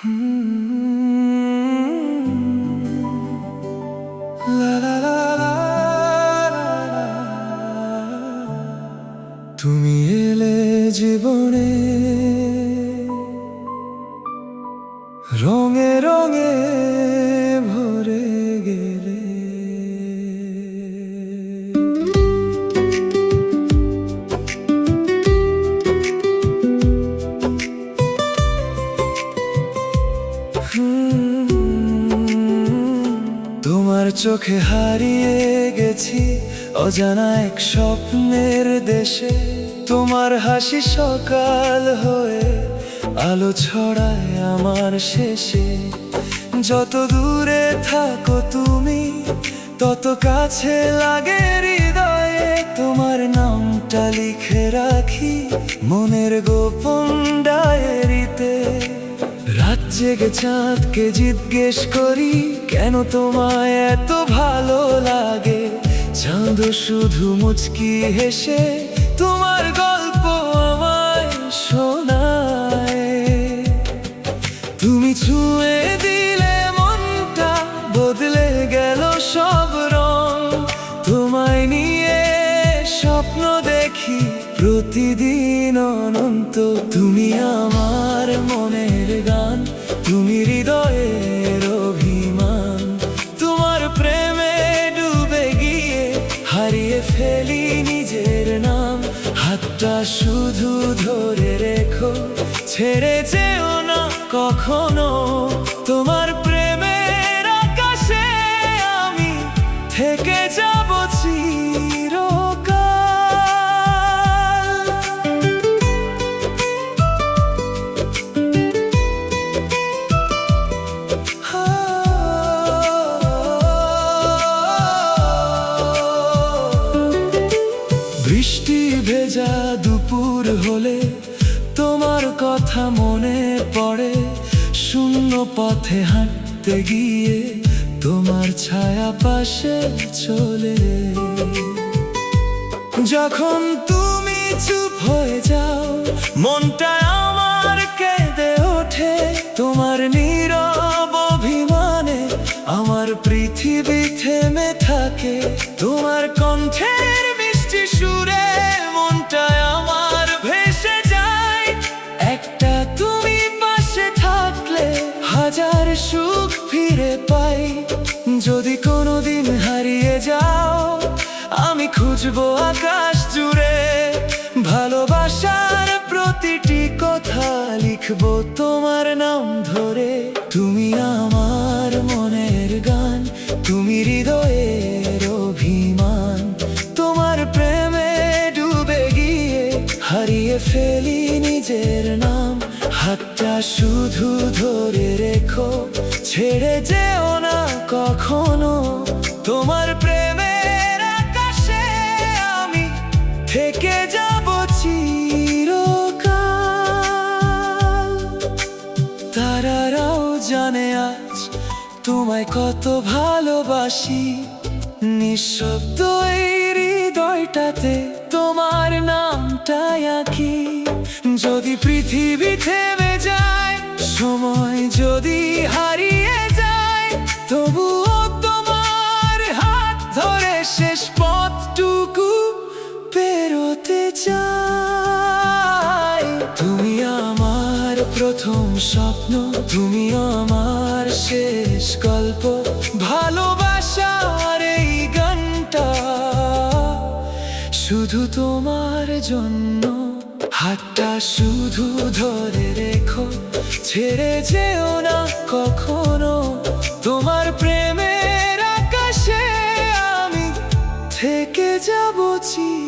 লা লা লা লা লা লা। তুমি এলে জীবনে রঙে রঙে ভরে গেলে। তোমার চোখে হারিয়ে গেছি অজানা এক স্বপ্নের দেশে। তোমার হাসি সকাল হয়ে আলো ছড়ায় আমার শেষে। যত দূরে থাকো তুমি তত কাছে লাগে হৃদয়ে। তোমার নামটা লিখে রাখি মনের গোপন ডায়েরিতে। রাত জেগে চাঁদকে জিজ্ঞেস করি কেন তোমায় এত ভালো লাগে। চাঁদ শুধু মুচকি হেসে তোমার গল্প আমায় শোনায়। তুমি ছুঁয়ে দিলে মনটা বদলে গেল সব রং। তোমায় নিয়ে স্বপ্ন দেখি প্রতিদিন অনন্ত। তুমি আমার মনের গান, তুমি হৃদয়ের অভিমান। তোমার প্রেমে ডুবে গিয়ে হারিয়ে ফেলি নিজের নাম। হাতটা শুধু ধরে রেখো, ছেড়ে যেও না কখনো। তোমার প্রেমের আকাশে আমি থেকে যাব চিরকাল। বৃষ্টি ভেজা দুপুর হলে তোমার কথা মনে পড়ে। শূন্য পথে হাঁটতে গিয়ে তোমার ছায়া পাশে চলে। যখন তুমি চুপ হয়ে যাও মনটা আমার কেঁদে ওঠে। তোমার নীরব অভিমানে আমার পৃথিবী থেমে থাকে। তোমার কণ্ঠের মিষ্টি সুরে মনটা আমার ভেসে যায়। একটা তুমি পাশে থাকলে হাজার সুখ ফিরে পাই। যদি কোনোদিন হারিয়ে যাও আমি খুঁজবো আকাশ জুড়ে। ভালোবাসার প্রতিটি কথা লিখবো তোমার নাম ধরে। তুমি আমার মনের গান, তুমি হৃদয়ের অভিমান। তোমার প্রেমে ডুবে গিয়ে হারিয়ে ফেলি নিজের নাম। হাতটা শুধু ধরে রেখো, ছেড়ে যেও না কখনো। তোমার প্রেমের আকাশে আমি থেকে যাব চিরকাল। তারারাও জানে আজ তোমায় কত ভালোবাসি। নিঃশব্দ এই হৃদয়টাতে তোমার নামটাই আঁকি। যদি পৃথিবী থেমে যায়, সময় যদি হারিয়ে যায়, তবুও তোমার হাত ধরে শেষ পথটুকু পেরোতে চাই। তুমি আমার প্রথম স্বপ্ন, তুমি আমার শেষ গল্প। ভালোবাসার এই গানটা শুধু তোমার জন্য। হাতটা শুধু ধরে রেখো, ছেড়ে যেও না কখনো। তোমার প্রেমের আকাশে আমি থেকে যাব চিরকাল।